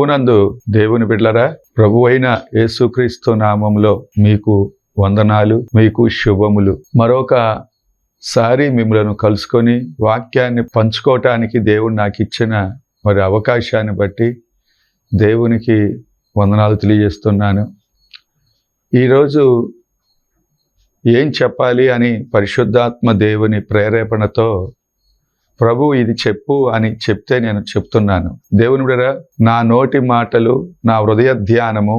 ప్రభునందు దేవుని బిడ్డలారా, ప్రభువైన యేసుక్రీస్తు నామములో మీకు వందనాలు, మీకు శుభములు. మరొకసారి మిమ్మలను కలుసుకొని వాక్యాన్ని పంచుకోవటానికి దేవుడు నాకు ఇచ్చిన మరి అవకాశాన్ని బట్టి దేవునికి వందనాలు తెలియజేస్తున్నాను. ఈరోజు ఏం చెప్పాలి అని పరిశుద్ధాత్మ దేవుని ప్రేరేపణతో ప్రభు ఇది చెప్పు అని చెప్తే నేను చెప్తున్నాను. దేవుని బిడ్డలారా, నా నోటి మాటలు, నా హృదయ ధ్యానము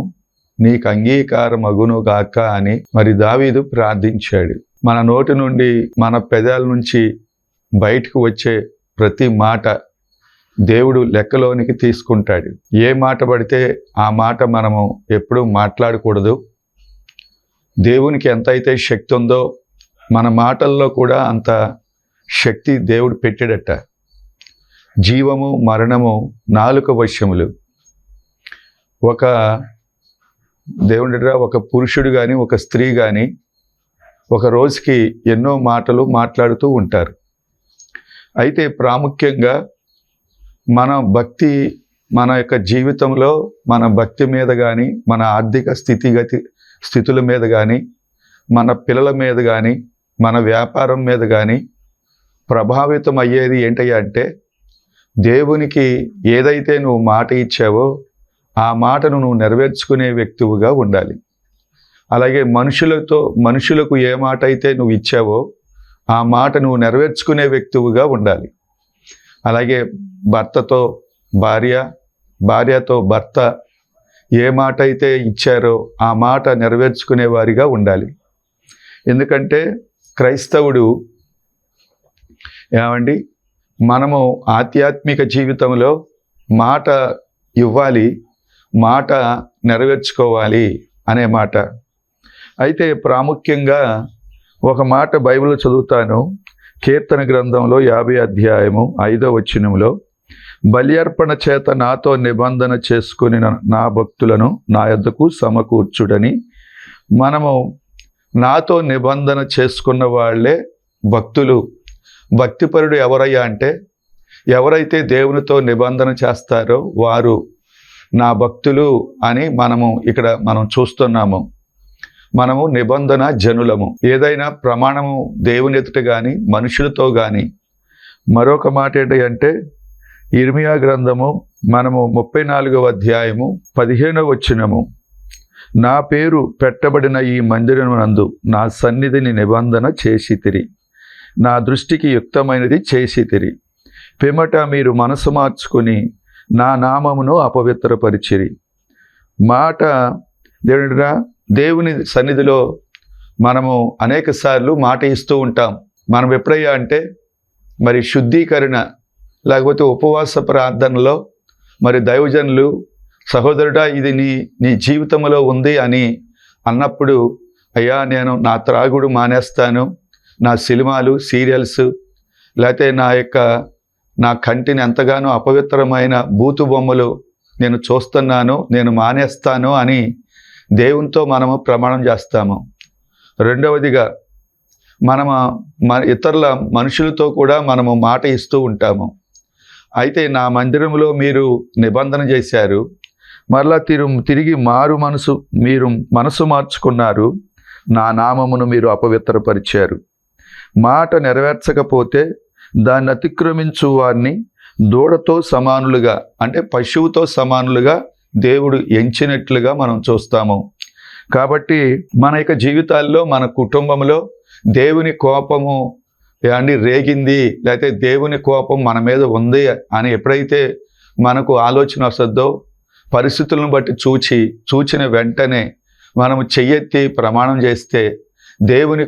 నీకు అంగీకారమగును గాక అని మరి దావీదు ప్రార్థించాడు. మన నోటి నుండి, మన పెదాల నుంచి బయటకు వచ్చే ప్రతి మాట దేవుడు లెక్కలోనికి తీసుకుంటాడు. ఏ మాట పడితే ఆ మాట మనము ఎప్పుడూ మాట్లాడకూడదు. దేవునికి ఎంతైతే శక్తి ఉందో మన మాటల్లో కూడా అంత శక్తి దేవుడు పెట్టాడట. జీవము మరణము నాలుక వశ్యములు. ఒక పురుషుడు కానీ ఒక స్త్రీ కానీ ఒక రోజుకి ఎన్నో మాటలు మాట్లాడుతూ ఉంటారు. అయితే ప్రాముఖ్యంగా మన యొక్క జీవితంలో మన భక్తి మీద కానీ, మన ఆర్థిక స్థితుల మీద కానీ, మన పిల్లల మీద కానీ, మన వ్యాపారం మీద కానీ ప్రభావితం అయ్యేది ఏంటయ్యా అంటే, దేవునికి ఏదైతే నువ్వు మాట ఇచ్చావో ఆ మాటను నువ్వు నెరవేర్చుకునే వ్యక్తివిగా ఉండాలి. అలాగే మనుషులకు ఏ మాట అయితే నువ్వు ఇచ్చావో ఆ మాట నువ్వు నెరవేర్చుకునే వ్యక్తివిగా ఉండాలి. అలాగే భర్తతో భార్య, భార్యతో భర్త ఏ మాట అయితే ఇచ్చారో ఆ మాట నెరవేర్చుకునే వారిగా ఉండాలి. ఎందుకంటే క్రైస్తవుడు మనము ఆధ్యాత్మిక జీవితంలో మాట ఇవ్వాలి, మాట నెరవేర్చుకోవాలి అనే మాట. అయితే ప్రాముఖ్యంగా ఒక మాట బైబిల్ చదువుతాను. కీర్తన గ్రంథంలో 50 అధ్యాయము 5వ వచనంలో, బలి అర్పణ చేత నాతో నిబంధన చేసుకుని నా భక్తులను నా యొద్దకు సమకూర్చుడని. మనము నాతో నిబంధన చేసుకున్న వాళ్ళే భక్తులు. భక్తిపరుడు ఎవరయ్యా అంటే, ఎవరైతే దేవునితో నిబంధన చేస్తారో వారు నా భక్తులు అని మనం చూస్తున్నాము. మనము నిబంధన జనులము. ఏదైనా ప్రమాణము దేవుని ఎదుట కానీ మనుషులతో కానీ. మరొక మాట ఏంటంటే, ఇర్మియా గ్రంథము మనము 34వ అధ్యాయము 15వ వచనము, నా పేరు పెట్టబడిన ఈ మందిరమునందు నా సన్నిధిని నిబంధన చేసితిరి, నా దృష్టికి యుక్తమైనది చేసితిరి. పిమ్మట మీరు మనసు మార్చుకుని నా నామమును అపవిత్రపరిచిరి. మాట దేవుని సన్నిధిలో మనము అనేక సార్లు మాట ఇస్తూ ఉంటాం. మనం ఎప్పుడయ్యా అంటే మరి శుద్ధీకరణ లేకపోతే ఉపవాస ప్రార్థనలో మరి దైవజనులు, సహోదరుడా ఇది నీ జీవితంలో ఉంది అని అన్నప్పుడు, అయ్యా నేను నా త్రాగుడు మానేస్తాను, నా సినిమాలు, సీరియల్స్, లేకపోతే నా కంటిని ఎంతగానో అపవిత్రమైన బూతు బొమ్మలు నేను చూస్తున్నాను, నేను మానేస్తాను అని దేవునితో మనము ప్రమాణం చేస్తాము. రెండవదిగా ఇతరుల మనుషులతో కూడా మనము మాట ఇస్తూ ఉంటాము. అయితే నా మందిరంలో మీరు నిబంధన చేశారు, మరలా తిరిగి మీరు మనసు మార్చుకున్నారు, నా నామమును మీరు అపవిత్రపరిచారు. మాట నెరవేర్చకపోతే దాన్ని అతిక్రమించు వారిని దూడతో సమానులుగా, అంటే పశువుతో సమానులుగా దేవుడు ఎంచినట్లుగా మనం చూస్తాము. కాబట్టి మన యొక్క జీవితాల్లో, మన కుటుంబంలో దేవుని కోపము రేగింది, లేకపోతే దేవుని కోపం మన మీద ఉంది అని ఎప్పుడైతే మనకు ఆలోచన వస్తుందో, పరిస్థితులను బట్టి చూచిన వెంటనే మనము చెయ్యెత్తి ప్రమాణం చేస్తే దేవుని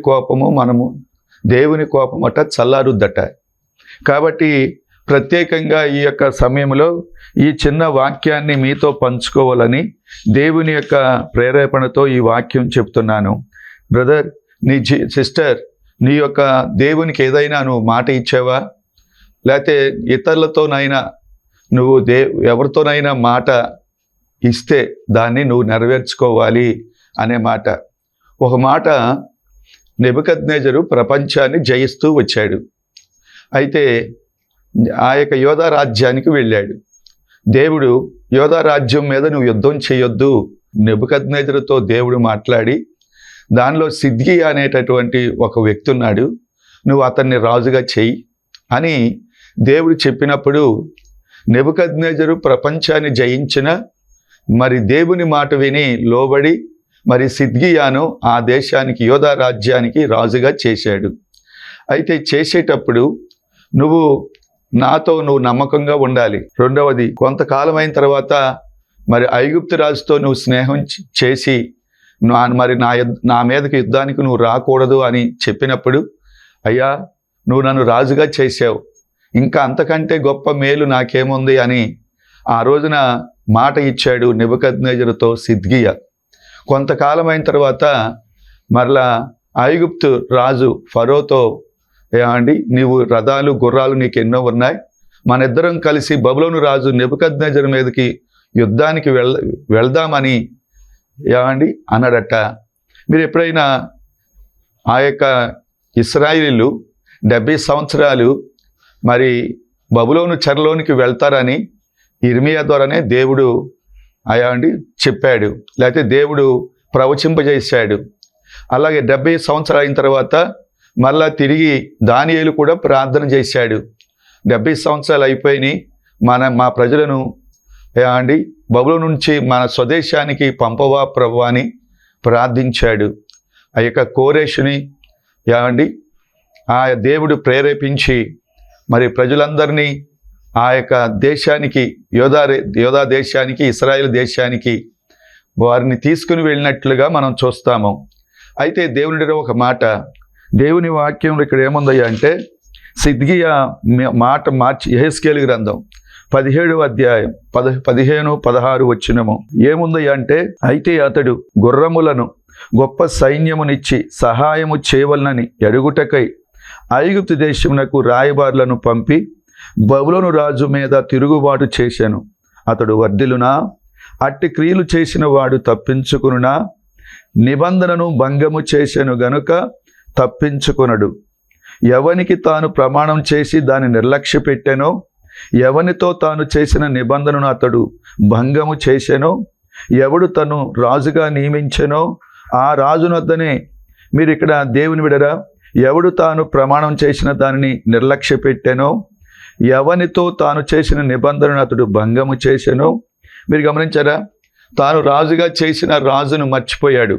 కోపం అట చల్లారుద్దట. కాబట్టి ప్రత్యేకంగా ఈ యొక్క సమయంలో ఈ చిన్న వాక్యాన్ని మీతో పంచుకోవాలని దేవుని యొక్క ప్రేరేపణతో ఈ వాక్యం చెప్తున్నాను. బ్రదర్, సిస్టర్, నీ యొక్క దేవునికి ఏదైనా నువ్వు మాట ఇచ్చావా? లేకపోతే ఇతరులతోనైనా నువ్వు ఎవరితోనైనా మాట ఇస్తే దాన్ని నువ్వు నెరవేర్చుకోవాలి అనే మాట. ఒక మాట, నెబుకద్నెజరు ప్రపంచాన్ని జయిస్తూ వచ్చాడు. అయితే ఆ యొక్క యోధా రాజ్యానికి వెళ్ళాడు. దేవుడు యోధా రాజ్యం మీద నువ్వు యుద్ధం చేయొద్దు. నెబుకద్నెజరుతో దేవుడు మాట్లాడి దానిలో సిద్కియా అనేటటువంటి ఒక వ్యక్తి ఉన్నాడు, నువ్వు అతన్ని రాజుగా చెయ్యి అని దేవుడు చెప్పినప్పుడు నెబుకద్నెజరు ప్రపంచాన్ని జయించిన మరి దేవుని మాట విని లోబడి మరి సిద్కియాను ఆ దేశానికి యోధా రాజ్యానికి రాజుగా చేశాడు. అయితే చేసేటప్పుడు నాతో నువ్వు నమ్మకంగా ఉండాలి. రెండవది, కొంతకాలం అయిన తర్వాత మరి ఐగుప్తు రాజుతో నువ్వు స్నేహం చేసి మరి నా మీదకి యుద్ధానికి నువ్వు రాకూడదు అని చెప్పినప్పుడు, అయ్యా నువ్వు నన్ను రాజుగా చేసావు, ఇంకా అంతకంటే గొప్ప మేలు నాకేముంది అని ఆ రోజున మాట ఇచ్చాడు నెబుకద్నెజరుతో సిద్కియా. కొంతకాలం అయిన తర్వాత మరలా ఐగుప్తు రాజు ఫరోతో, ఏమండి నీవు రథాలు గుర్రాలు నీకు ఎన్నో ఉన్నాయి, మన ఇద్దరం కలిసి బబులోను రాజు నెబుకద్నెజరు మీదకి యుద్ధానికి వెళ్దామని ఏమండి అన్నాడట. మీరు ఎప్పుడైనా ఆ యొక్క ఇశ్రాయేలీయులు 70 సంవత్సరాలు మరి బబులోను చెరలోనికి వెళ్తారని ఇర్మియా ద్వారానే దేవుడు అయాండి చెప్పాడు, లేకపోతే దేవుడు ప్రవచింపజేశాడు. అలాగే 70 సంవత్సరాలు అయిన తర్వాత మళ్ళా తిరిగి దానియేలు కూడా ప్రార్థన చేశాడు. 70 సంవత్సరాలు అయిపోయినాయి, మా ప్రజలను ఏమండి బబులోను నుంచి మన స్వదేశానికి పంపవా ప్రభువా అని ప్రార్థించాడు. ఆ యొక్క కోరేషుని ఏమండి ఆ దేవుడు ప్రేరేపించి మరి ప్రజలందరినీ ఆ యొక్క దేశానికి యోధా దేశానికి ఇశ్రాయేలు దేశానికి వారిని తీసుకుని వెళ్ళినట్లుగా మనం చూస్తాము. అయితే దేవుని ఒక మాట, దేవుని వాక్యంలో ఇక్కడ ఏముందయ్యా అంటే సిద్కియా మాట మార్చి యెహెజ్కేలు గ్రంథం 17వ అధ్యాయం 15, 16 వచనము ఏముందయ్యా అంటే, అయితే అతడు గుర్రములను గొప్ప సైన్యమునిచ్చి సహాయము చేయవలనని ఎరుగుటకై ఐగుప్తు దేశమునకు రాయబారులను పంపి బబులోను రాజు మీద తిరుగుబాటు చేశాను. అతడు వర్ధిల్లునా? అట్టి క్రియలు చేసిన వాడు తప్పించుకునునా? నిబంధనను భంగము చేశాను గనుక తప్పించుకొనడు. ఎవనికి తాను ప్రమాణం చేసి దాన్ని నిర్లక్ష్య పెట్టానో, ఎవనితో తాను చేసిన నిబంధనను అతడు భంగము చేశానో, ఎవడు తను రాజుగా నియమించానో ఆ రాజునొద్దనే. మీరు ఇక్కడ దేవుని విడరా, ఎవడు తాను ప్రమాణం చేసిన దానిని నిర్లక్ష్య పెట్టానో, ఎవనితో తాను చేసిన నిబంధనను అతడు భంగము చేశానో. మీరు గమనించారా, తాను రాజుగా చేసిన రాజును మర్చిపోయాడు,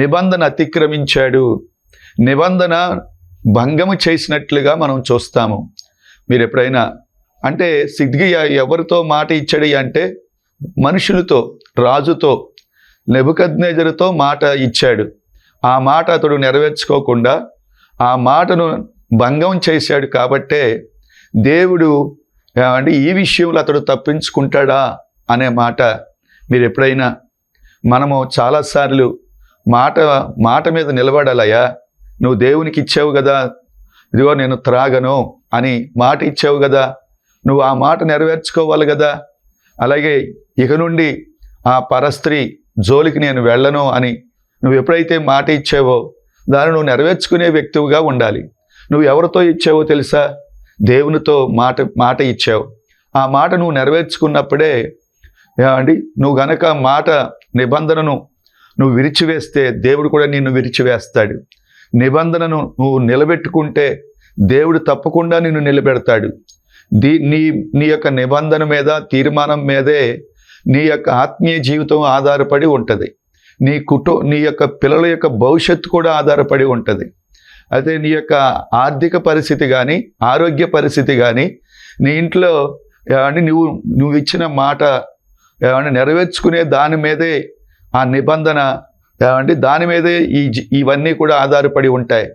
నిబంధన అతిక్రమించాడు, నిబంధన భంగము చేసినట్లుగా మనం చూస్తాము. మీరు ఎప్పుడైనా అంటే సిద్కియా ఎవరితో మాట ఇచ్చాడు అంటే మనుషులతో, రాజుతో, నెబుకద్నెజరుతో మాట ఇచ్చాడు. ఆ మాట అతడు నెరవేర్చుకోకుండా ఆ మాటను భంగం చేశాడు. కాబట్టే దేవుడు అంటే ఈ విషయంలో అతడు తప్పించుకుంటాడా అనే మాట మీరు ఎప్పుడైనా మనము చాలాసార్లు మాట మీద నిలబడాలయ్యా, నువ్వు దేవునికి ఇచ్చావు కదా, ఇదిగో నేను త్రాగను అని మాట ఇచ్చావు కదా, నువ్వు ఆ మాట నెరవేర్చుకోవాలి కదా. అలాగే ఇక నుండి ఆ పరస్త్రీ జోలికి నేను వెళ్ళను అని నువ్వు ఎప్పుడైతే మాట ఇచ్చావో దాన్ని నువ్వు నెరవేర్చుకునే వ్యక్తిగా ఉండాలి. నువ్వు ఎవరితో ఇచ్చావో తెలుసా? దేవునితో మాట ఇచ్చావు. ఆ మాట నువ్వు నెరవేర్చుకున్నప్పుడే అండి, నువ్వు గనక మాట నిబంధనను నువ్వు విరిచివేస్తే దేవుడు కూడా నిన్ను విరిచివేస్తాడు. నిబంధనను నువ్వు నిలబెట్టుకుంటే దేవుడు తప్పకుండా నిన్ను నిలబెడతాడు. నీ యొక్క నిబంధన మీద, తీర్మానం మీదే నీ యొక్క ఆత్మీయ జీవితం ఆధారపడి ఉంటుంది. నీ యొక్క పిల్లల యొక్క భవిష్యత్తు కూడా ఆధారపడి ఉంటుంది. అయితే నీ యొక్క ఆర్థిక పరిస్థితి కానీ, ఆరోగ్య పరిస్థితి కానీ, నీ ఇంట్లో నువ్వు ఇచ్చిన మాట నెరవేర్చుకునే దాని మీదే, ఆ నిబంధన దాని మీదే ఇవన్నీ కూడా ఆధారపడి ఉంటాయి.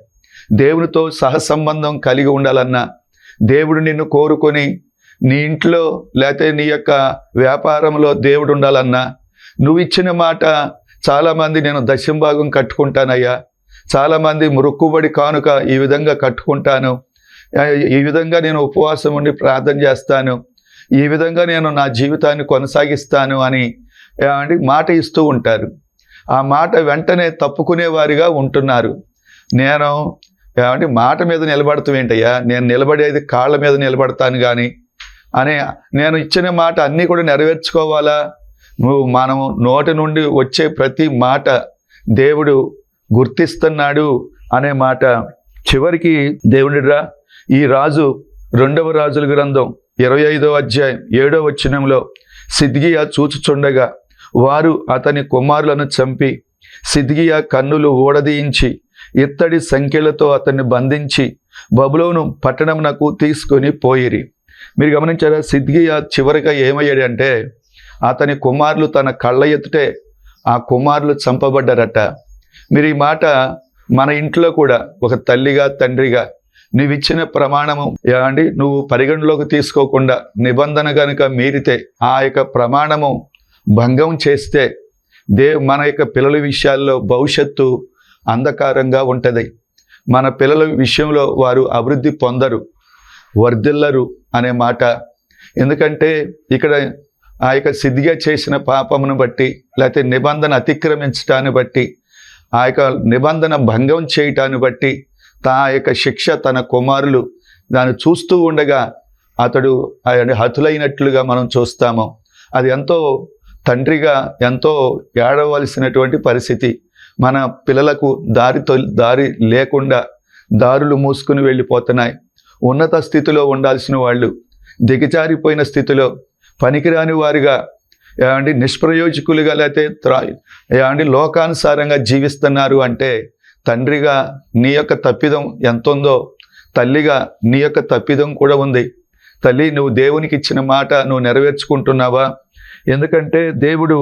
దేవునితో సహసంబంధం కలిగి ఉండాలన్నా, దేవుడు నిన్ను కోరుకొని నీ ఇంట్లో లేకపోతే నీ యొక్క వ్యాపారంలో దేవుడు ఉండాలన్నా, నువ్వు ఇచ్చిన మాట, చాలామంది నేను దశంభాగం కట్టుకుంటానయ్యా, చాలామంది మొక్కుబడి కానుక ఈ విధంగా కట్టుకుంటాను, ఈ విధంగా నేను ఉపవాసం ఉండి ప్రార్థన చేస్తాను, ఈ విధంగా నేను నా జీవితాన్ని కొనసాగిస్తాను అని మాట ఇస్తూ ఉంటారు. ఆ మాట వెంటనే తప్పుకునే వారిగా ఉంటున్నారు. నేను మాట మీద నిలబడతాం ఏంటయ్యా, నేను నిలబడేది కాళ్ళ మీద నిలబడతాను కానీ అనే నేను ఇచ్చిన మాట అన్నీ కూడా నెరవేర్చుకోవాలా? మనము నోటి నుండి వచ్చే ప్రతి మాట దేవుడు గుర్తిస్తున్నాడు అనే మాట. చివరికి దేవుడిరా ఈ రాజు 2వ రాజుల గ్రంథం 25వ అధ్యాయం 7వ వచనంలో సిద్కియా చూచుచుండగా వారు అతని కుమారులను చంపి సిద్కియా కన్నులు ఊడదీయించి ఇత్తడి సంఖ్యలతో అతన్ని బంధించి బబులోను పట్టణమునకు తీసుకొని పోయిరి. మీరు గమనించారా? సిద్కియా చివరిగా ఏమయ్యాడంటే అతని కుమారులు తన కళ్ళ ఎత్తుటే ఆ కుమారులు చంపబడ్డారట. మీరు ఈ మాట మన ఇంట్లో కూడా ఒక తల్లిగా తండ్రిగా నువ్వు ఇచ్చిన ప్రమాణము ఏమండి నువ్వు పరిగణలోకి తీసుకోకుండా నిబంధన కనుక మీరితే ఆ యొక్క ప్రమాణము భంగం చేస్తే మన యొక్క పిల్లల విషయాల్లో భవిష్యత్తు అంధకారంగా ఉంటుంది. మన పిల్లల విషయంలో వారు అభివృద్ధి పొందరు, వర్ధిల్లరు అనే మాట. ఎందుకంటే ఇక్కడ ఆ యొక్క సిద్ధిగా చేసిన పాపమును బట్టి లేకపోతే నిబంధన అతిక్రమించటాన్ని బట్టి ఆ యొక్క నిబంధన భంగం చేయటాన్ని బట్టి ఆ యొక్క శిక్ష తన కుమారులు దాన్ని చూస్తూ ఉండగా అతడు హతులైనట్లుగా మనం చూస్తాము. అది ఎంతో తండ్రిగా ఎంతో ఏడవలసినటువంటి పరిస్థితి. మన పిల్లలకు దారి లేకుండా దారులు మూసుకుని వెళ్ళిపోతున్నాయి. ఉన్నత స్థితిలో ఉండాల్సిన వాళ్ళు దిగజారిపోయిన స్థితిలో పనికిరాని వారిగా నిష్ప్రయోజకులుగా లేకపోతే లోకానుసారంగా జీవిస్తున్నారు. అంటే తండ్రిగా నీ యొక్క తప్పిదం ఎంత ఉందో తల్లిగా నీ యొక్క తప్పిదం కూడా ఉంది. తల్లి, నువ్వు దేవునికి ఇచ్చిన మాట నువ్వు నెరవేర్చుకుంటున్నావా? ఎందుకంటే దేవుడు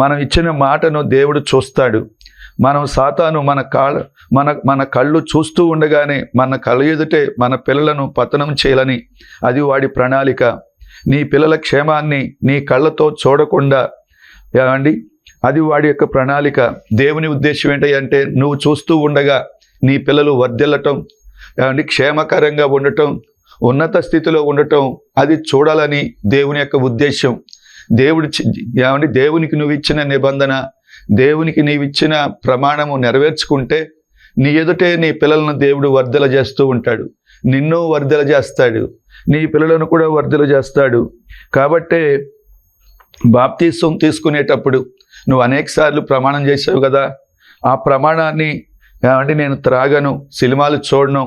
మనం ఇచ్చిన మాటను దేవుడు చూస్తాడు. మనం సాతాను మన కళ్ళు చూస్తూ ఉండగానే మన కళ్ళ ఎదుటే మన పిల్లలను పతనం చేయాలని అది వాడి ప్రణాళిక. నీ పిల్లల క్షేమాన్ని నీ కళ్ళతో చూడకుండా అది వాడి యొక్క ప్రణాళిక. దేవుని ఉద్దేశం ఏంటంటే నువ్వు చూస్తూ ఉండగా నీ పిల్లలు వర్ధిల్లటం, క్షేమకరంగా ఉండటం, ఉన్నత స్థితిలో ఉండటం అది చూడాలని దేవుని యొక్క ఉద్దేశం. దేవునికి నువ్వు ఇచ్చిన నిబంధన, దేవునికి నీవు ఇచ్చిన ప్రమాణము నెరవేర్చుకుంటే నీ ఎదుటే నీ పిల్లలను దేవుడు వర్ధల చేస్తూ ఉంటాడు. నిన్ను వర్ధల చేస్తాడు, నీ పిల్లలను కూడా వర్ధల చేస్తాడు. కాబట్టే బాప్తీసం తీసుకునేటప్పుడు నువ్వు అనేకసార్లు ప్రమాణం చేసావు కదా, ఆ ప్రమాణాన్ని నేను త్రాగను, సినిమాలు చూడను,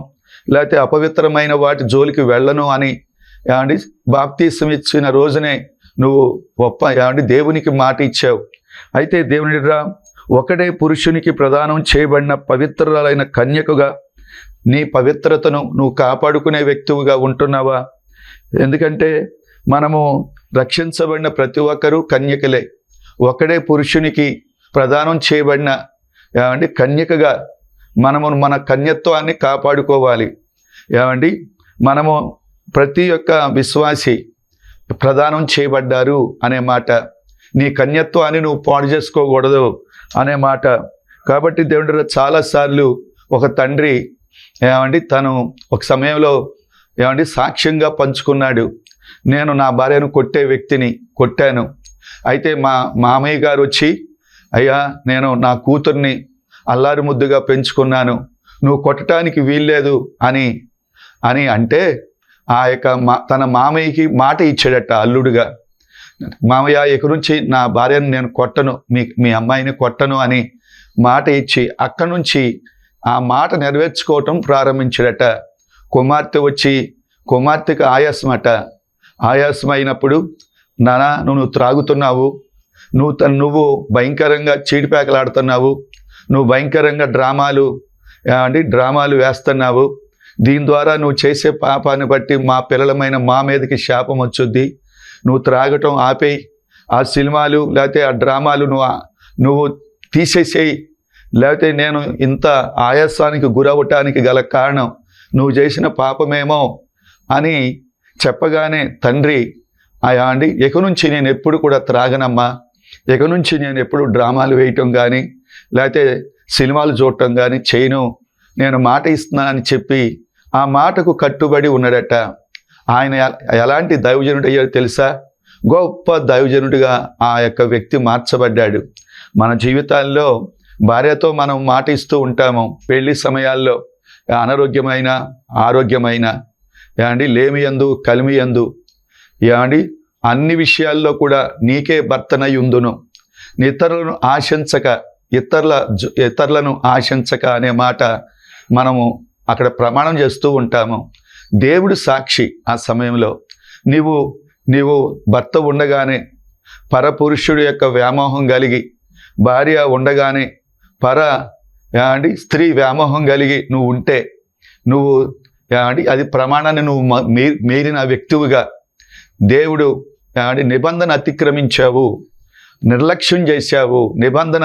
లేకపోతే అపవిత్రమైన వాటి జోలికి వెళ్ళను అని బాప్తీసం ఇచ్చిన రోజునే నువ్వు దేవునికి మాట ఇచ్చావు. అయితే దేవుని ఒకడే పురుషునికి ప్రదానం చేయబడిన పవిత్రురాలైన కన్యకగా నీ పవిత్రతను నువ్వు కాపాడుకునే వ్యక్తిగా ఉంటున్నావా? ఎందుకంటే మనము రక్షించబడిన ప్రతి ఒక్కరూ కన్యకలే. ఒకడే పురుషునికి ప్రదానం చేయబడిన కన్యకగా మనము మన కన్యత్వాన్ని కాపాడుకోవాలి. మనము ప్రతి ఒక్క విశ్వాసి ప్రదానం చేయబడ్డారు అనే మాట. నీ కన్యత్వాన్ని నువ్వు పాడు చేసుకోకూడదు అనే మాట. కాబట్టి దేవుడు చాలాసార్లు ఒక తండ్రి తను ఒక సమయంలో సాక్ష్యంగా పంచుకున్నాడు. నేను నా భార్యను కొట్టే వ్యక్తిని కొట్టాను. అయితే మా మామయ్య గారు వచ్చి, అయ్యా నేను నా కూతుర్ని అల్లారి ముద్దుగా పెంచుకున్నాను, నువ్వు కొట్టడానికి వీల్లేదు అని అంటే ఆ యొక్క తన మామయ్యకి మాట ఇచ్చాడట అల్లుడుగా. మామయ్య ఇక నుంచి నా భార్యను నేను కొట్టను, మీ అమ్మాయిని కొట్టను అని మాట ఇచ్చి అక్కడి నుంచి ఆ మాట నెరవేర్చుకోవటం ప్రారంభించాడట. కుమార్తెకు ఆయాసం అయినప్పుడు, నానా నువ్వు త్రాగుతున్నావు, నువ్వు భయంకరంగా చీడిపేకలాడుతున్నావు, నువ్వు భయంకరంగా డ్రామాలు వేస్తున్నావు, దీని ద్వారా నువ్వు చేసే పాపాన్ని బట్టి మా పిల్లలమైన మా మీదకి శాపం వచ్చుద్ది, నువ్వు త్రాగటం ఆపేయి, ఆ సినిమాలు లేకపోతే ఆ డ్రామాలు నువ్వు తీసేసేయి, లేకపోతే నేను ఇంత ఆయాసానికి గురవటానికి గల కారణం నువ్వు చేసిన పాపమేమో అని చెప్పగానే తండ్రి ఇక నుంచి నేను ఎప్పుడు కూడా త్రాగనమ్మా, ఇక నుంచి నేను ఎప్పుడు డ్రామాలు వేయటం కానీ లేకపోతే సినిమాలు చూడటం కానీ చేయను, నేను మాట ఇస్తున్నానని చెప్పి ఆ మాటకు కట్టుబడి ఉన్నాడట. ఆయన ఎలాంటి దైవజనుడు అయ్యాడో తెలుసా? గొప్ప దైవజనుడిగా ఆ యొక్క వ్యక్తి మార్చబడ్డాడు. మన జీవితాల్లో భార్యతో మనం మాట ఇస్తూ ఉంటాము. పెళ్లి సమయాల్లో అనారోగ్యమైన ఆరోగ్యమైన లేమియందు కలిమియందు ఏమండి అన్ని విషయాల్లో కూడా నీకే భర్తనై ఉందును, ఇతరులను ఆశించక ఇతరులను ఆశించక అనే మాట మనము అక్కడ ప్రమాణం చేస్తూ ఉంటాము. దేవుడు సాక్షి. ఆ సమయంలో నీవు భర్త ఉండగానే పరపురుషుడి యొక్క వ్యామోహం కలిగి, భార్య ఉండగానే స్త్రీ వ్యామోహం కలిగి నువ్వు ఉంటే అది ప్రమాణాన్ని నువ్వు మీరిన వ్యక్తివిగా దేవుడు నిబంధన అతిక్రమించావు, నిర్లక్ష్యం చేశావు, నిబంధన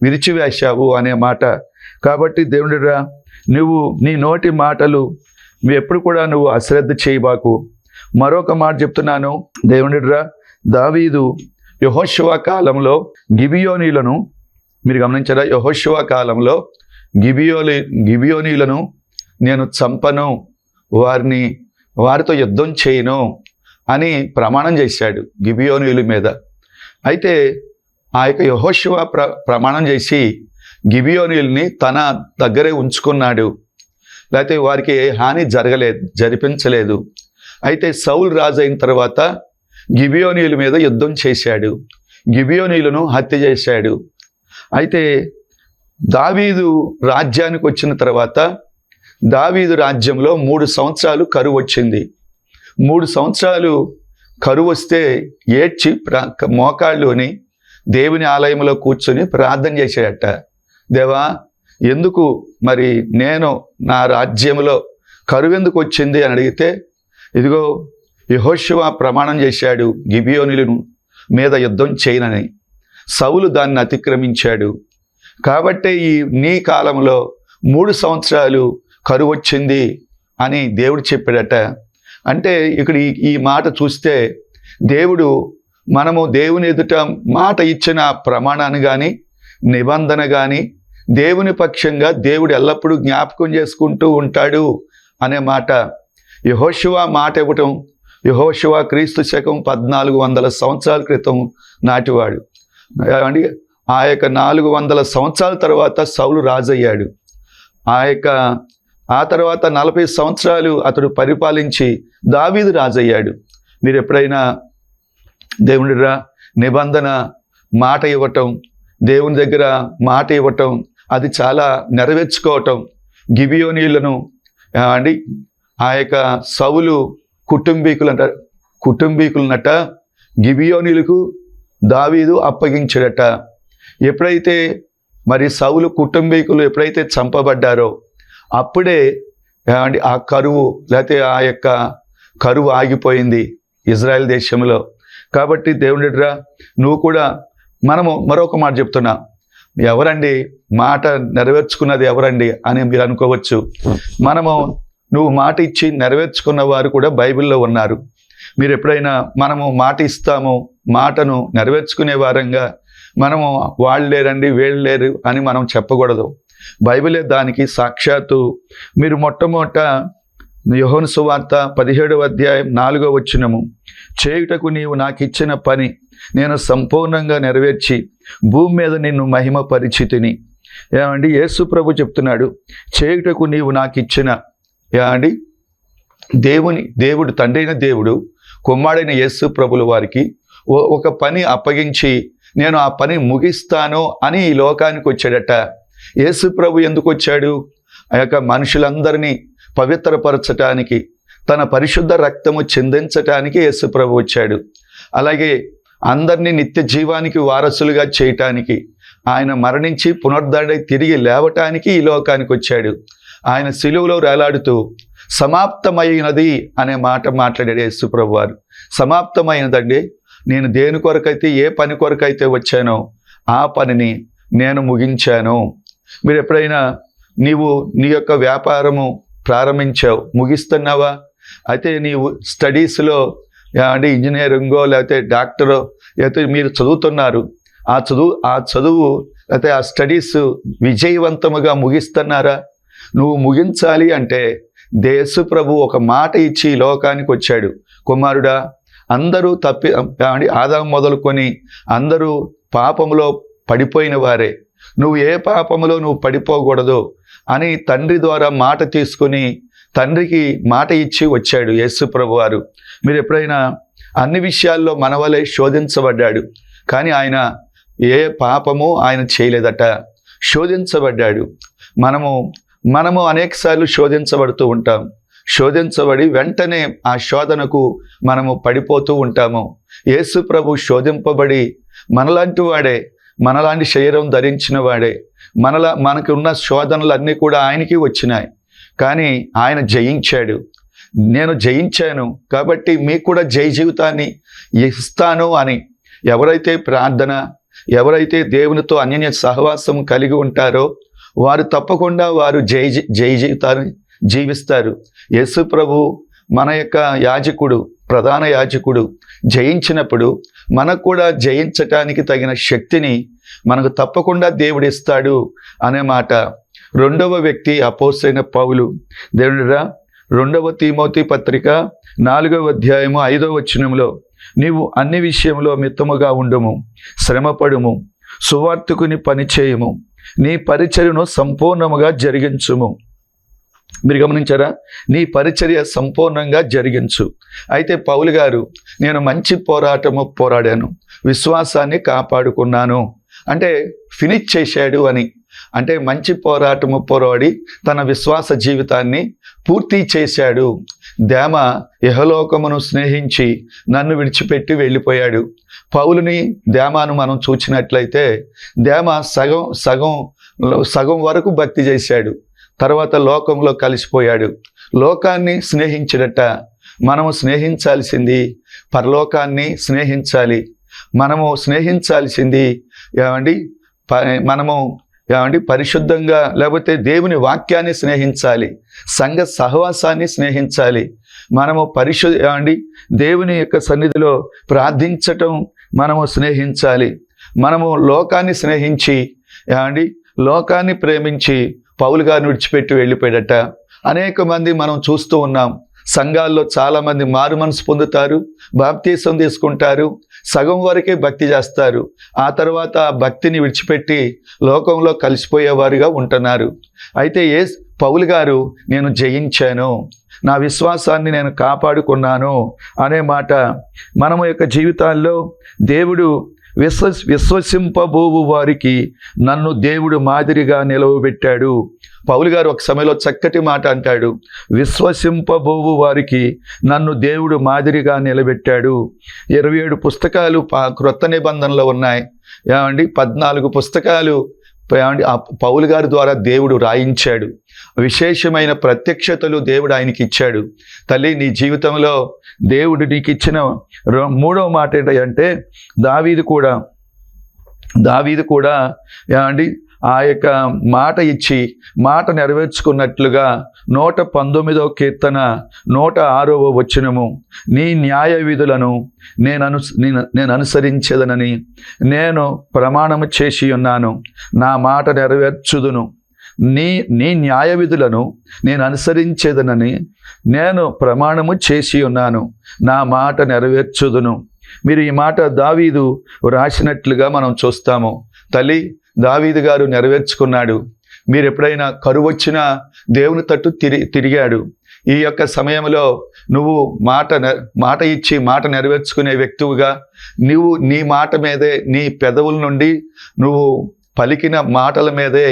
విరిచివేశావు అనే మాట. కాబట్టి దేవుడిరా, నువ్వు నీ నోటి మాటలు ఎప్పుడు కూడా నువ్వు అశ్రద్ధ చేయబాకు. మరొక మాట చెప్తున్నాను దేవుడిరా, దావీదు యెహోషువ కాలంలో గిబియోనీలను, మీరు గమనించారా, యెహోషువ కాలంలో గిబియోనీలను నేను చంపను, వారితో యుద్ధం చేయను అని ప్రమాణం చేశాడు గిబియోనీయుల మీద. అయితే ఆ యొక్క యెహోషువ ప్రమాణం చేసి గిబియోనీయుల్ని తన దగ్గరే ఉంచుకున్నాడు, లేకపోతే వారికి ఏ హాని జరిపించలేదు. అయితే సౌలు రాజు అయిన తర్వాత గిబియోనీయుల మీద యుద్ధం చేశాడు, గిబియోనీయులను హత్య చేశాడు. అయితే దావీదు రాజ్యానికి వచ్చిన తర్వాత దావీదు రాజ్యంలో 3 సంవత్సరాలు కరువు వచ్చింది. 3 సంవత్సరాలు కరువు వస్తే ఏడ్చి మోకాళ్ళుని దేవుని ఆలయంలో కూర్చొని ప్రార్థన చేశాడట. దేవా, ఎందుకు మరి నా రాజ్యంలో కరువు ఎందుకు వచ్చింది అని అడిగితే, ఇదిగో యెహోషువ ప్రమాణం చేశాడు గిబియోనీయుల మీద యుద్ధం చేయనని, సౌలు దాన్ని అతిక్రమించాడు. కాబట్టి నీ కాలంలో 3 సంవత్సరాలు కరువు వచ్చింది అని దేవుడు చెప్పాడట. అంటే ఇక్కడ ఈ మాట చూస్తే మనము దేవుని ఎదుట మాట ఇచ్చిన ప్రమాణాన్ని కానీ నిబంధన కానీ దేవుని పక్షంగా దేవుడు ఎల్లప్పుడూ జ్ఞాపకం చేసుకుంటూ ఉంటాడు అనే మాట. యెహోషువ మాట ఇవ్వటం, యెహోషువ క్రీస్తు శకం 1400 సంవత్సరాల క్రితం నాటివాడు. ఆ యొక్క 400 సంవత్సరాల తర్వాత సౌలు రాజయ్యాడు. ఆ తర్వాత 40 సంవత్సరాలు అతడు పరిపాలించి దావీదు రాజయ్యాడు. మీరు ఎప్పుడైనా దేవునిరా నిబంధన మాట ఇవ్వటం, దేవుని దగ్గర మాట ఇవ్వటం, అది చాలా నెరవేర్చుకోవటం. గిబియోనీయులను ఆ యొక్క సౌలు కుటుంబీకులనట గిబియోనీయులకు దావీదు అప్పగించాడట. ఎప్పుడైతే మరి సౌలు కుటుంబీకులు ఎప్పుడైతే చంపబడ్డారో అప్పుడే ఆ కరువు, లేకపోతే ఆ యొక్క కరువు ఆగిపోయింది ఇజ్రాయెల్ దేశంలో. కాబట్టి దేవుడిరా, నువ్వు కూడా మనము మరొక మాట చెప్తున్నా, ఎవరండి మాట నెరవేర్చుకున్నది ఎవరండి అని మీరు అనుకోవచ్చు. నువ్వు మాట ఇచ్చి నెరవేర్చుకున్న వారు కూడా బైబిల్లో ఉన్నారు. మీరు ఎప్పుడైనా మనము మాట ఇస్తాము, మాటను నెరవేర్చుకునే వారంగా మనము వాళ్ళు లేరండి వీళ్ళు లేరు అని మనం చెప్పకూడదు. బైబిలే దానికి సాక్షాత్తు. మీరు మొట్టమొదట యోహాను సువార్త 17వ అధ్యాయం 4వ వచనము, చేయుటకు నీవు నాకు ఇచ్చిన పని నేను సంపూర్ణంగా నెరవేర్చి భూమి మీద నిన్ను మహిమ పరిచితిని. యేసు ప్రభు చెప్తున్నాడు, చేయుటకు నీవు నాకు ఇచ్చిన దేవుడు తండ్రి అయిన దేవుడు కుమారుడైన యేసు ప్రభుల వారికి ఒక పని అప్పగించి నేను ఆ పని ముగిస్తాను అని ఈ లోకానికి వచ్చాడట. యేసు ప్రభు ఎందుకు వచ్చాడు? ఆ యొక్క మనుషులందరినీ పవిత్రపరచటానికి, తన పరిశుద్ధ రక్తము చిందించటానికి యేసు ప్రభు వచ్చాడు. అలాగే అందరినీ నిత్య జీవానికి వారసులుగా చేయటానికి, ఆయన మరణించి పునరుద్ధరణై తిరిగి లేవటానికి ఈ లోకానికి వచ్చాడు. ఆయన సిలువలో వేలాడుతూ సమాప్తమైనది అనే మాట మాట్లాడాడు యేసు ప్రభు వారు. సమాప్తమైనదండి, నేను దేని కొరకైతే ఏ పని కొరకైతే వచ్చానో ఆ పనిని నేను ముగించాను. మీరు ఎప్పుడైనా నీ యొక్క వ్యాపారము ప్రారంభించావు, ముగిస్తున్నావా? అయితే నీవు స్టడీస్లో ఇంజనీరింగో లేకపోతే డాక్టరో లేకపోతే మీరు చదువుతున్నారు, ఆ చదువు లేకపోతే ఆ స్టడీస్ విజయవంతముగా ముగిస్తున్నారా? నువ్వు ముగించాలి అంటే యేసు ప్రభు ఒక మాట ఇచ్చి లోకానికి వచ్చాడు. కుమారుడా, అందరూ ఆదాము మొదలుకొని అందరూ పాపములో పడిపోయిన వారే, నువ్వు ఏ పాపములో నువ్వు పడిపోకూడదు అని తండ్రి ద్వారా మాట తీసుకుని తండ్రికి మాట ఇచ్చి వచ్చాడు యేసు ప్రభువారు. మీరు ఎప్పుడైనా అన్ని విషయాల్లో మన వలె శోధించబడ్డాడు, కానీ ఆయన ఏ పాపము ఆయన చేయలేదట. శోధించబడ్డాడు. మనము అనేకసార్లు శోధించబడుతూ ఉంటాం. శోధించబడి వెంటనే ఆ శోధనకు మనము పడిపోతూ ఉంటాము. యేసు ప్రభు శోధింపబడి మనలాంటి వాడే, మనలాంటి శరీరం ధరించిన వాడే, మనకు ఉన్న శోధనలన్నీ కూడా ఆయనకి వచ్చినాయి, కానీ ఆయన జయించాడు. నేను జయించాను కాబట్టి మీకు కూడా జయ జీవితాన్ని ఇస్తాను అని ఎవరైతే ప్రార్థన, ఎవరైతే దేవునితో అన్యోన్య సహవాసం కలిగి ఉంటారో వారు తప్పకుండా వారు జయ జీవితాన్ని జీవిస్తారు. యేసు ప్రభు మన యొక్క యాజకుడు, ప్రధాన యాజకుడు, జయించినప్పుడు మనకు కూడా జయించటానికి తగిన శక్తిని మనకు తప్పకుండా దేవుడిస్తాడు అనే మాట. రెండవ వ్యక్తి అపోస్తలుడైన పౌలు. దేవునిరా, 2వ తిమోతి పత్రిక 4వ అధ్యాయము 5వ వచనంలో, నీవు అన్ని విషయంలో మిత్తముగా ఉండుము, శ్రమపడుము, సువార్తికుని పని చేయము, నీ పరిచర్యను సంపూర్ణముగా జరిగించుము. మీరు గమనించారా? నీ పరిచర్య సంపూర్ణంగా జరిగించు. అయితే పౌలు గారు, నేను మంచి పోరాటము పోరాడాను, విశ్వాసాన్ని కాపాడుకున్నాను అంటే ఫినిష్ చేశాడు అని. అంటే మంచి పోరాటము పోరాడి తన విశ్వాస జీవితాన్ని పూర్తి చేశాడు. దేమ ఇహలోకమును స్నేహించి నన్ను విడిచిపెట్టి వెళ్ళిపోయాడు. పౌలుని, దేమాను మనం చూచినట్లయితే దేమ సగం వరకు భక్తి చేశాడు, తర్వాత లోకంలో కలిసిపోయాడు. లోకాన్ని స్నేహించడట. మనము స్నేహించాల్సింది పరలోకాన్ని స్నేహించాలి. మనము స్నేహించాల్సింది మనము పరిశుద్ధంగా, లేకపోతే దేవుని వాక్యాన్ని స్నేహించాలి, సంఘ సహవాసాన్ని స్నేహించాలి. మనము దేవుని యొక్క సన్నిధిలో ప్రార్థించటం మనము స్నేహించాలి. మనము లోకాన్ని స్నేహించి లోకాన్ని ప్రేమించి పౌలు గారిని విడిచిపెట్టి వెళ్ళిపోయాడట. అనేక మంది మనం చూస్తూ ఉన్నాం. సంఘాల్లో చాలామంది మారు మనసు పొందుతారు, బాప్తీసం తీసుకుంటారు, సగం వరకే భక్తి చేస్తారు, ఆ తర్వాత ఆ భక్తిని విడిచిపెట్టి లోకంలో కలిసిపోయేవారుగా ఉంటున్నారు. అయితే పౌలు గారు, నేను జయించాను, నా విశ్వాసాన్ని నేను కాపాడుకున్నాను అనే మాట మనము యొక్క జీవితాల్లో దేవుడు విశ్వసింపబోవు వారికి నన్ను దేవుడు మాదిరిగా నిలవబెట్టాడు. పౌలు గారు ఒక సమయంలో చక్కటి మాట అంటాడు, విశ్వసింపబోవు వారికి నన్ను దేవుడు మాదిరిగా నిలబెట్టాడు. 27 పుస్తకాలు క్రొత్త నిబంధనలో ఉన్నాయి. 14 పుస్తకాలు పౌలు గారి ద్వారా దేవుడు రాయించాడు. విశేషమైన ప్రత్యక్షతలు దేవుడు ఆయనకి ఇచ్చాడు. తల్లి, నీ జీవితంలో దేవుడు నీకు ఇచ్చిన 3వ మాట ఏంటంటే, దావీదు కూడా ఆ యొక్క మాట ఇచ్చి మాట నెరవేర్చుకున్నట్లుగా 119వ కీర్తన 106వ వచనము, నీ న్యాయ విధులను నేను అనుసరించేదనని నేను ప్రమాణము చేసి ఉన్నాను, నా మాట నెరవేర్చుదును. నీ న్యాయ విధులను నేను అనుసరించేదనని నేను ప్రమాణము చేసి ఉన్నాను, నా మాట నెరవేర్చుదును. మీరు ఈ మాట దావీదు రాసినట్లుగా మనం చూస్తాము. తల్లి, దావీదు గారు నెరవేర్చుకున్నాడు. మీరు ఎప్పుడైనా కరువు వచ్చినా దేవుని తట్టు తిరిగాడు. ఈ యొక్క సమయంలో నువ్వు మాట ఇచ్చి మాట నెరవేర్చుకునే వ్యక్తిగా నీ మాట మీదే, నీ పెదవుల నుండి నువ్వు పలికిన మాటల మీదే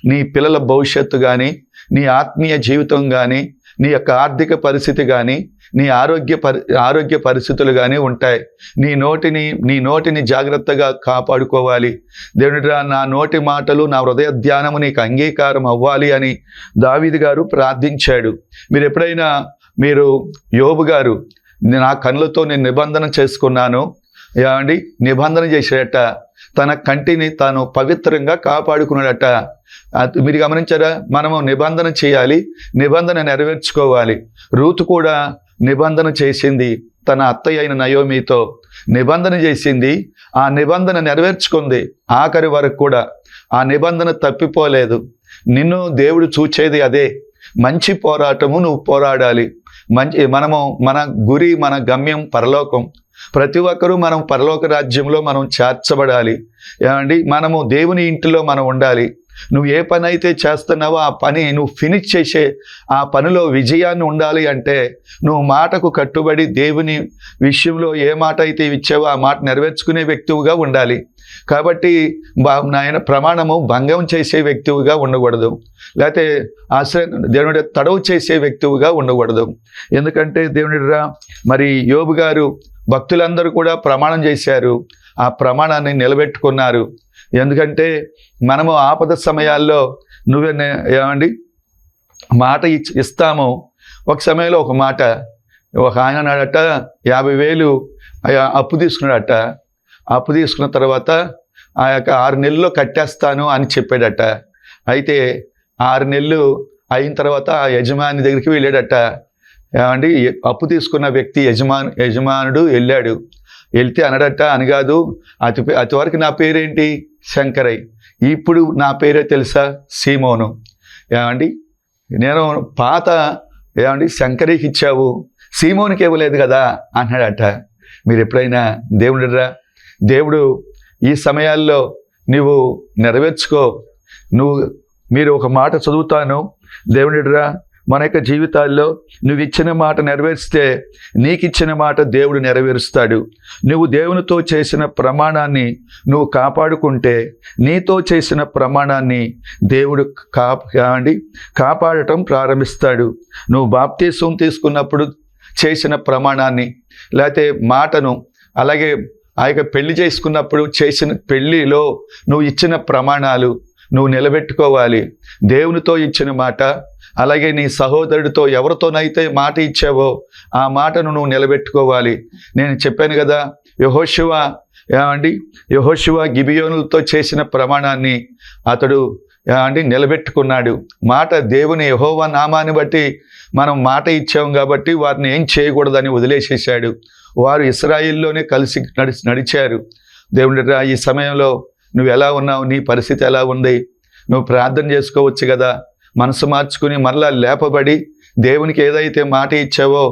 నీ పిల్లల భవిష్యత్తు కానీ, నీ ఆత్మీయ జీవితం కానీ, నీ యొక్క ఆర్థిక పరిస్థితి కానీ, నీ ఆరోగ్య పరిస్థితులు కానీ ఉంటాయి. నీ నోటిని జాగ్రత్తగా కాపాడుకోవాలి. దేవునిరా, నా నోటి మాటలు, నా హృదయ ధ్యానము నీకు అంగీకారం అవ్వాలి అని దావీదు గారు ప్రార్థించాడు. మీరు ఎప్పుడైనా యోబు గారు, నా కన్నులతో నేను నిబంధన చేసుకున్నాను, నిబంధన చేశాడట, తన కంటిని తాను పవిత్రంగా కాపాడుకున్నాడట. మీరు గమనించారా? మనము నిబంధన చేయాలి, నిబంధన నెరవేర్చుకోవాలి. రూతు కూడా నిబంధన చేసింది. తన అత్తయ్య అయిన నయోమితో నిబంధన చేసింది. ఆ నిబంధన నెరవేర్చుకుంది. ఆఖరి వరకు కూడా ఆ నిబంధన తప్పిపోలేదు. నిన్ను దేవుడు చూచేది అదే. మంచి పోరాటము నువ్వు పోరాడాలి. మన గురి, మన గమ్యం పరలోకం. ప్రతి ఒక్కరూ మనం పరలోక రాజ్యంలో మనం చేర్చబడాలి. మనము దేవుని ఇంటిలో మనం ఉండాలి. నువ్వు ఏ పని అయితే చేస్తున్నావో ఆ పని నువ్వు ఫినిష్ చేసే ఆ పనిలో విజయాన్ని ఉండాలి అంటే నువ్వు మాటకు కట్టుబడి దేవుని విషయంలో ఏ మాట అయితే ఇచ్చావో ఆ మాట నెరవేర్చుకునే వ్యక్తివిగా ఉండాలి. కాబట్టి నాయన ప్రమాణము భంగం చేసే వ్యక్తివిగా ఉండకూడదు, లేకపోతే దేవుని తడవు చేసే వ్యక్తివిగా ఉండకూడదు. ఎందుకంటే దేవుని మరి యోబు గారు భక్తులందరూ కూడా ప్రమాణం చేశారు, ఆ ప్రమాణాన్ని నిలబెట్టుకున్నారు. ఎందుకంటే మనము ఆపద సమయాల్లో ఏమండి మాట ఇస్తాము. ఒక సమయంలో ఒక మాట, ఒక ఆయన అన్నాడట 50,000 అప్పు తీసుకున్నాడట. అప్పు తీసుకున్న తర్వాత ఆ యొక్క 6 నెలల్లో కట్టేస్తాను అని చెప్పాడట. అయితే 6 నెలలు అయిన తర్వాత ఆ యజమాని దగ్గరికి వెళ్ళాడట. ఏమండి అప్పు తీసుకున్న వ్యక్తి యజమానుడు వెళ్ళాడు. వెళ్తే అనడట, అని కాదు, అతివరకు నా పేరేంటి శంకరయ్య, ఇప్పుడు నా పేరే తెలుసా సీమోను. ఏమండి నేను పాత శంకరయ్యకి ఇచ్చావు, సీమోనికి ఇవ్వలేదు కదా అన్నాడట. మీరు ఎప్పుడైనా దేవుడు ఈ సమయాల్లో నువ్వు నెరవేర్చుకో. మీరు ఒక మాట చదువుతాను, దేవుడిరా మన యొక్క జీవితాల్లో నువ్వు ఇచ్చిన మాట నెరవేర్స్తే నీకు ఇచ్చిన మాట దేవుడు నెరవేరుస్తాడు. నువ్వు దేవునితో చేసిన ప్రమాణాన్ని నువ్వు కాపాడుకుంటే నీతో చేసిన ప్రమాణాన్ని దేవుడు కాపాడటం ప్రారంభిస్తాడు. నువ్వు బాప్తీసం తీసుకున్నప్పుడు చేసిన ప్రమాణాన్ని, లేకపోతే మాటను, అలాగే ఆ యొక్క పెళ్లి చేసుకున్నప్పుడు చేసిన పెళ్లిలో నువ్వు ఇచ్చిన ప్రమాణాలు నువ్వు నిలబెట్టుకోవాలి. దేవునితో ఇచ్చిన మాట, అలాగే నీ సహోదరుడితో ఎవరితోనైతే మాట ఇచ్చావో ఆ మాటను నువ్వు నిలబెట్టుకోవాలి. నేను చెప్పాను కదా, యెహోషువ గిబియోనులతో చేసిన ప్రమాణాన్ని అతడు నిలబెట్టుకున్నాడు. మాట దేవుని యెహోవా నామాన్ని బట్టి మనం మాట ఇచ్చాం కాబట్టి వారిని ఏం చేయకూడదని వదిలేసేసాడు. వారు ఇశ్రాయేల్లోనే కలిసి నడిచారు. దేవుని ఈ సమయంలో నువ్వు ఎలా ఉన్నావు, నీ పరిస్థితి ఎలా ఉంది? నువ్వు ప్రార్థన చేసుకోవచ్చు కదా. మనసు మార్చుకుని మరలా లేపబడి దేవునికి ఏదైతే మాట ఇచ్చావో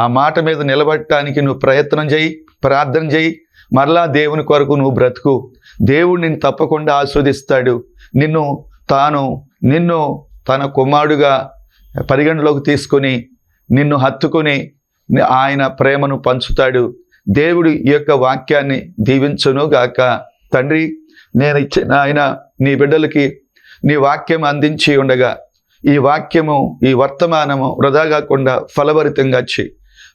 ఆ మాట మీద నిలబడటానికి నువ్వు ప్రయత్నం చేయి, ప్రార్థన చేయి. మరలా దేవుని కొరకు నువ్వు బ్రతుకు. దేవుడు నిన్ను తప్పకుండా ఆస్వాదిస్తాడు. నిన్ను తన కుమారుడుగా పరిగణలోకి తీసుకొని నిన్ను హత్తుకొని ఆయన ప్రేమను పంచుతాడు. దేవుడు ఈ యొక్క వాక్యాన్ని దీవించును గాక. తండ్రి, నేను ఇచ్చిన ఆయన నీ బిడ్డలకి నీ వాక్యం అందించి ఉండగా ఈ వాక్యము, ఈ వర్తమానము వృధా కాకుండా ఫలభరితంగా చేయి.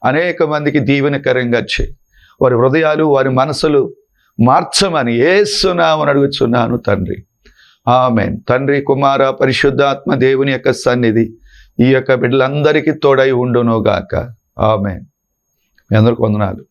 అనేక మందికి దీవెనకరంగా చేయి. వారి హృదయాలు, వారి మనసులు మార్చమని యేసు నామమున అడుగుచున్నాను తండ్రి. ఆమేన్. తండ్రి, కుమార, పరిశుద్ధాత్మ దేవుని యొక్క సన్నిధి ఈ యొక్క బిడ్డలందరికీ తోడై ఉండును గాక. ఆమేన్. మీ అందరికీ వందనాలు.